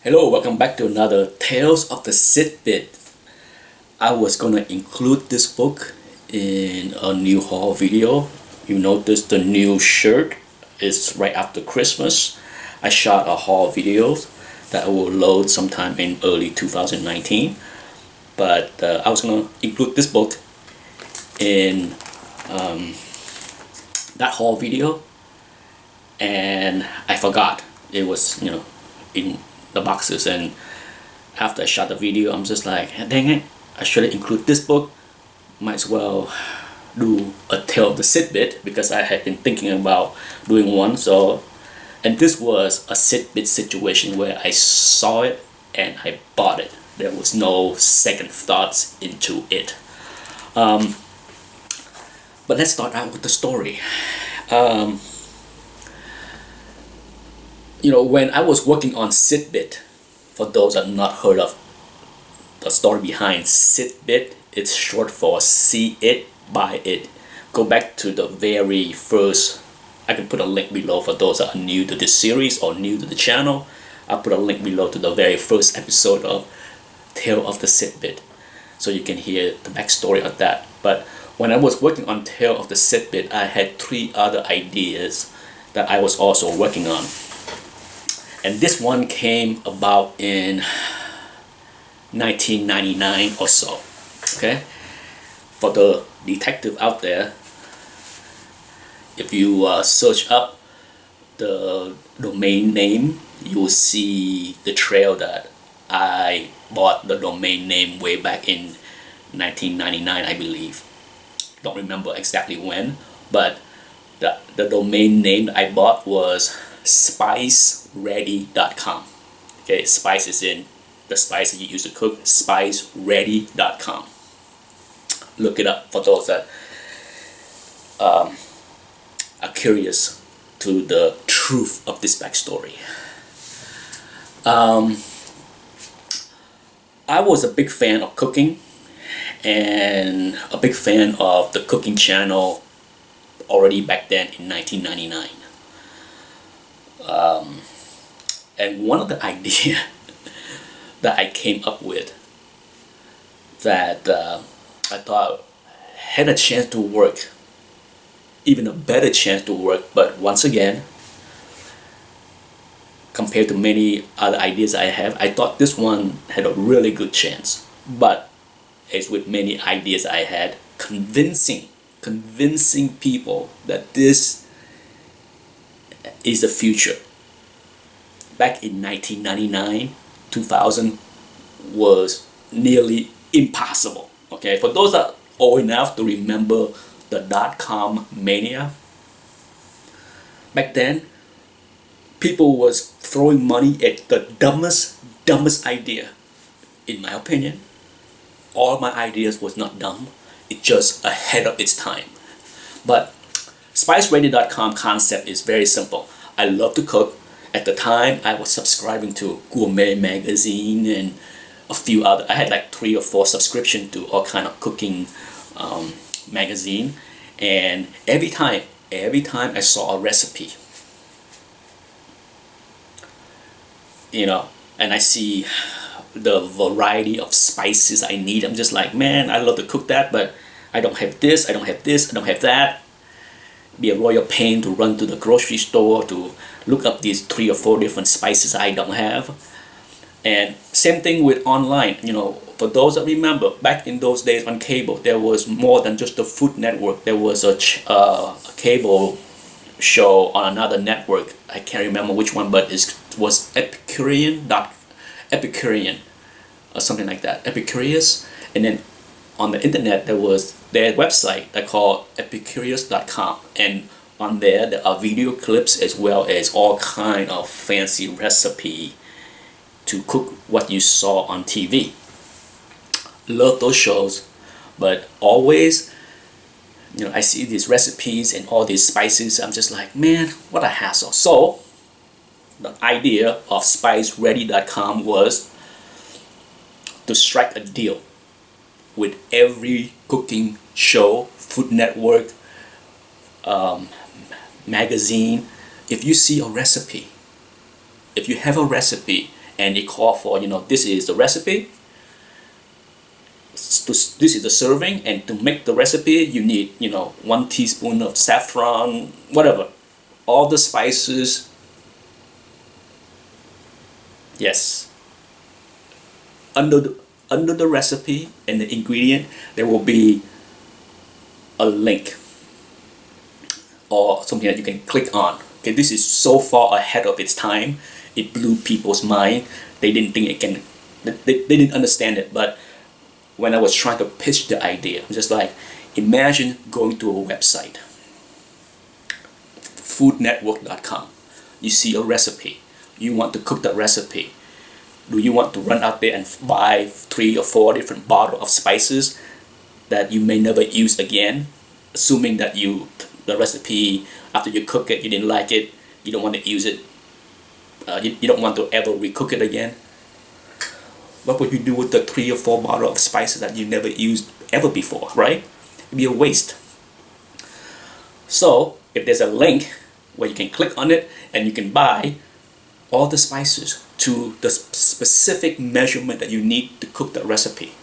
Hello, welcome back to another Tales of the SITBIT. I was gonna include this book in a new haul video. You notice the new shirt is right after Christmas. I shot a haul video that I will load sometime in early 2019. But I was gonna include this book in that haul video, and I forgot it was in the boxes. And after I shot the video, I'm just like, dang it, I should include this book. Might as well do a tale of the SITBIT because I had been thinking about doing one. So, and this was a SITBIT situation where I saw it and I bought it. There was no second thoughts into it. But let's start out with the story. When I was working on SITBIT, for those that have not heard of the story behind SITBIT, it's short for See It, Buy It. Go back to the very first, I can put a link below for those that are new to this series or new to the channel. I'll put a link below to the very first episode of Tale of the SITBIT, so you can hear the backstory of that. But when I was working on Tale of the SITBIT, I had 3 other ideas that I was also working on. And this one came about in 1999 or so. Okay? For the detective out there, if you search up the domain name, you will see the trail that I bought the domain name way back in 1999, I believe. Don't remember exactly when, but the domain name that I bought was spiceready.com. Okay, spice is in the spice that you use to cook, spiceready.com. Look it up for those that are curious to the truth of this backstory. I was a big fan of cooking and a big fan of the cooking channel already back then in 1999. And one of the ideas that I came up with that I thought had a chance to work, even a better chance to work, but once again, compared to many other ideas I have, I thought this one had a really good chance. But as with many ideas I had, convincing people that this is the future back in 1999, 2000 was nearly impossible. Okay, for those that are old enough to remember the dot-com mania, back then people was throwing money at the dumbest idea. In my opinion, all my ideas was not dumb, it's just ahead of its time. But spiceready.com concept is very simple. I love to cook. At the time, I was subscribing to Gourmet magazine and a few other. I had like 3 or 4 subscriptions to all kind of cooking magazine. And every time I saw a recipe, and I see the variety of spices I need, I'm just like, man, I love to cook that, but I don't have this, I don't have this, I don't have that. Be a royal pain to run to the grocery store to look up these 3 or 4 different spices I don't have. And same thing with online. For those that remember, back in those days on cable, there was more than just the Food Network. There was a cable show on another network. I can't remember which one, but it was Epicurean or something like that. Epicurious. And then on the internet, there was their website they called epicurious.com, and on there are video clips as well as all kind of fancy recipe to cook what you saw on TV. Love those shows, but always, I see these recipes and all these spices. I'm just like, man, what a hassle. So the idea of spiceready.com was to strike a deal with every cooking show, Food Network, magazine. If you see a recipe, if you have a recipe and it called for, this is the recipe, this is the serving, and to make the recipe you need 1 teaspoon of saffron, whatever, all the spices. Yes, under the recipe and the ingredient there will be a link or something that you can click on. Okay, this is so far ahead of its time. It blew people's mind. They didn't think it can, they didn't understand it. But when I was trying to pitch the idea, I'm just like, imagine going to a website, foodnetwork.com. You see a recipe. You want to cook that recipe. Do you want to run out there and buy 3 or 4 different bottles of spices that you may never use again, assuming that the recipe, after you cook it, you didn't like it, you don't want to use it, you don't want to ever recook it again? What would you do with the 3 or 4 bottles of spices that you never used ever before, right? It'd be a waste. So if there's a link where you can click on it and you can buy all the spices to the specific measurement that you need to cook that recipe,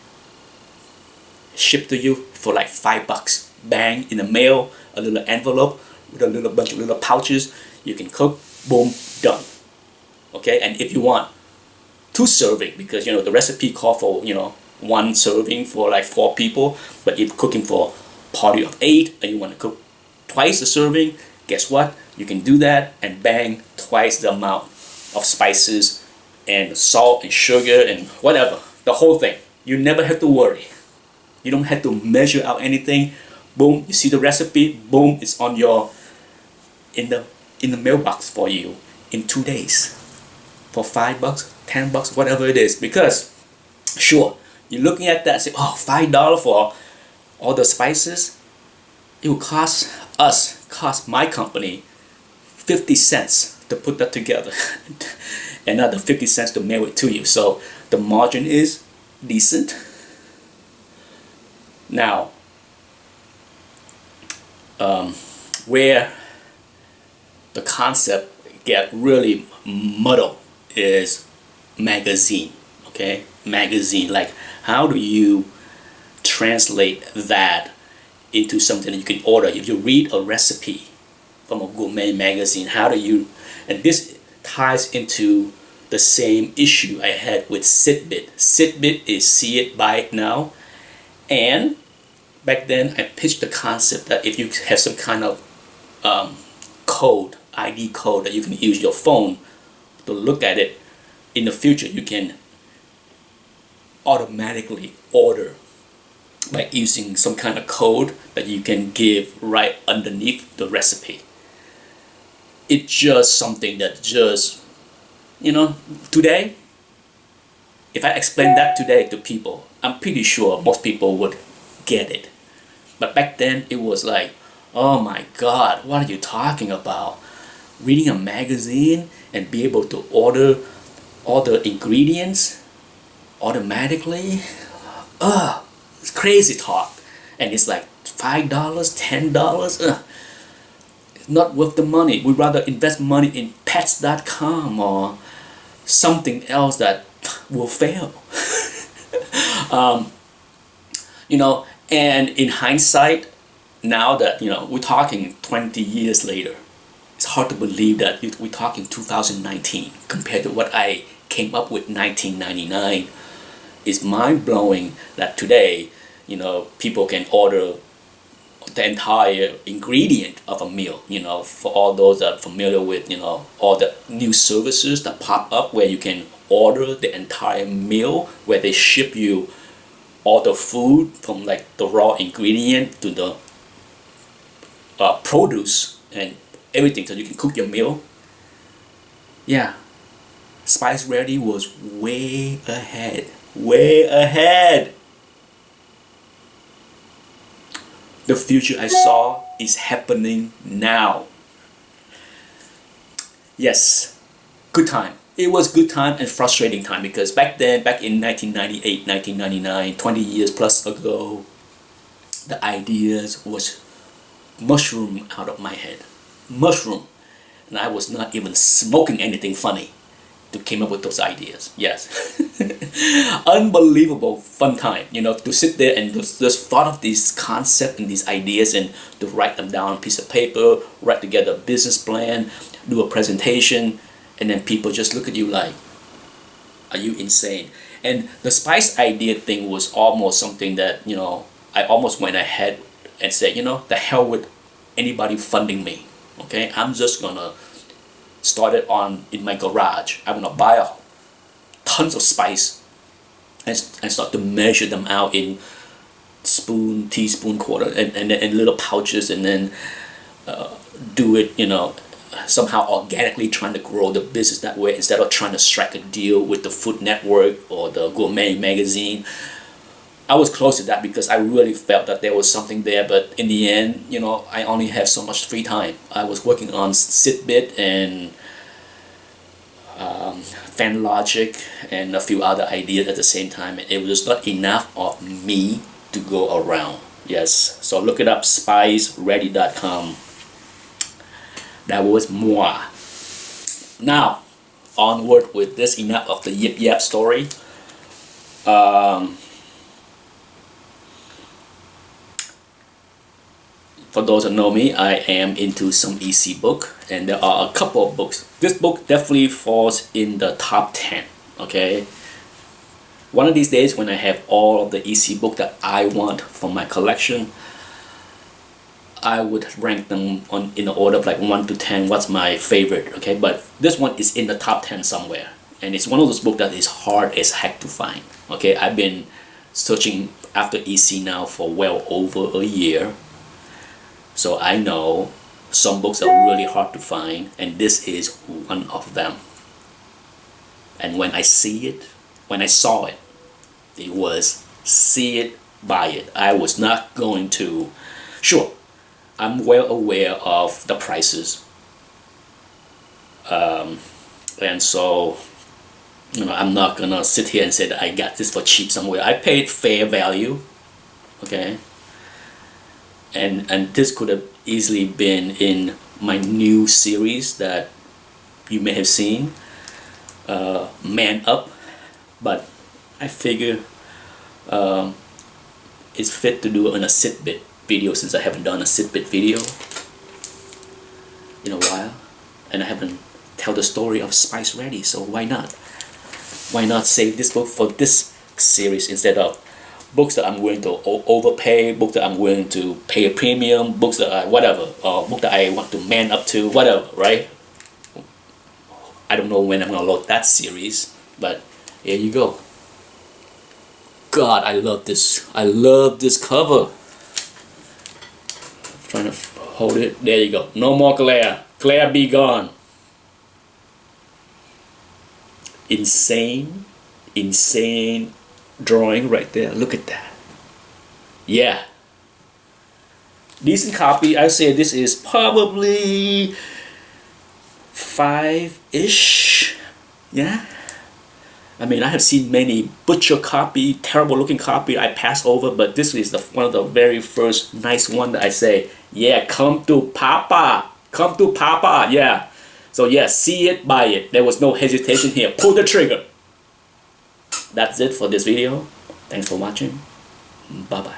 shipped to you for like $5, bang, in the mail, a little envelope with a little bunch of little pouches, you can cook, boom, done. Okay, and if you want 2 serving, because the recipe call for 1 serving for like 4 people, but if cooking for a party of 8 and you want to cook twice the serving, guess what, you can do that, and bang, twice the amount of spices and salt and sugar and whatever, the whole thing. You never have to worry. You don't have to measure out anything. Boom, you see the recipe, boom, it's on your in the mailbox for you in 2 days for $5, $10, whatever it is. Because sure, you're looking at that and say, oh, $5 for all the spices, it will cost my company 50 cents to put that together another 50 cents to mail it to you. So the margin is decent. Now where the concept get really muddled is magazine. Okay, magazine, like how do you translate that into something that you can order? If you read a recipe from a gourmet magazine, how do you, and this ties into the same issue I had with SITBIT. SITBIT is see it, buy it now. And back then I pitched the concept that if you have some kind of code, ID code, that you can use your phone to look at it, in the future you can automatically order by using some kind of code that you can give right underneath the recipe. It's just something that just, today, if I explain that today to people, I'm pretty sure most people would get it. But back then it was like, oh my God, what are you talking about? Reading a magazine and be able to order all the ingredients automatically? It's crazy talk. And it's like $5, $10, it's not worth the money. We'd rather invest money in pets.com or something else that will fail. And in hindsight, now that we're talking 20 years later, it's hard to believe that we're talking 2019 compared to what I came up with 1999. It's mind-blowing that today, people can order the entire ingredient of a meal. For all those that are familiar with all the new services that pop up where you can order the entire meal, where they ship you all the food from like the raw ingredient to the produce and everything, so you can cook your meal. Yeah, Spice Ready was way ahead. The future I saw is happening now. Yes, good time. It was good time and frustrating time, because back in 1998, 1999, 20 years plus ago, the ideas was mushroom out of my head. Mushroom. And I was not even smoking anything funny. to came up with those ideas. Yes. Unbelievable fun time, you know, to sit there and just thought of these concepts and these ideas and to write them down on a piece of paper, write together a business plan, do a presentation, and then people just look at you like, are you insane? And the spice idea thing was almost something that, you know, I almost went ahead and said, you know, the hell with anybody funding me. Okay, I'm just gonna start it in my garage. I'm gonna buy tons of spice and start to measure them out in spoon, teaspoon, quarter, and little pouches, and then do it, you know, somehow organically, trying to grow the business that way instead of trying to strike a deal with the Food Network or the Gourmet magazine. I was close to that because I really felt that there was something there, but in the end, you know, I only have so much free time. I was working on SITBIT and Fan Logic and a few other ideas at the same time, and it was not enough of me to go around. Yes, so look it up, spiceready.com. That was moi. Now, onward with this, enough of the yip yap story. For those that know me, I am into some EC book, and there are a couple of books. This book definitely falls in the top 10, okay? One of these days when I have all of the EC book that I want from my collection, I would rank them in the order of like 1 to 10, what's my favorite, okay? But this one is in the top 10 somewhere, and it's one of those books that is hard as heck to find, okay? I've been searching after EC now for well over a year. So I know some books are really hard to find, and this is one of them. And when I saw it, it was see it, buy it. I was not going to, sure, I'm well aware of the prices. And so, you know, I'm not gonna sit here and say that I got this for cheap somewhere. I paid fair value, okay? And this could have easily been in my new series that you may have seen, Man Up, but I figure it's fit to do it in a SITBIT video since I haven't done a SITBIT video in a while, and I haven't tell the story of Spice Ready, so why not? Why not save this book for this series instead of books that I'm willing to overpay, books that I'm willing to pay a premium, books that I whatever, or book that I want to man up to, whatever, right? I don't know when I'm gonna load that series, but here you go. God, I love this. I love this cover. I'm trying to hold it. There you go. No more glare. Glare be gone. Insane drawing right there. Look at that. Yeah, decent copy. I say this is probably 5-ish. Yeah, I mean, I have seen many butcher copy, terrible looking copy I pass over, but this is one of the very first nice one that I say, yeah, come to Papa, yeah. So yeah, see it, buy it. There was no hesitation here. Pull the trigger. That's it for this video. Thanks for watching. Bye bye.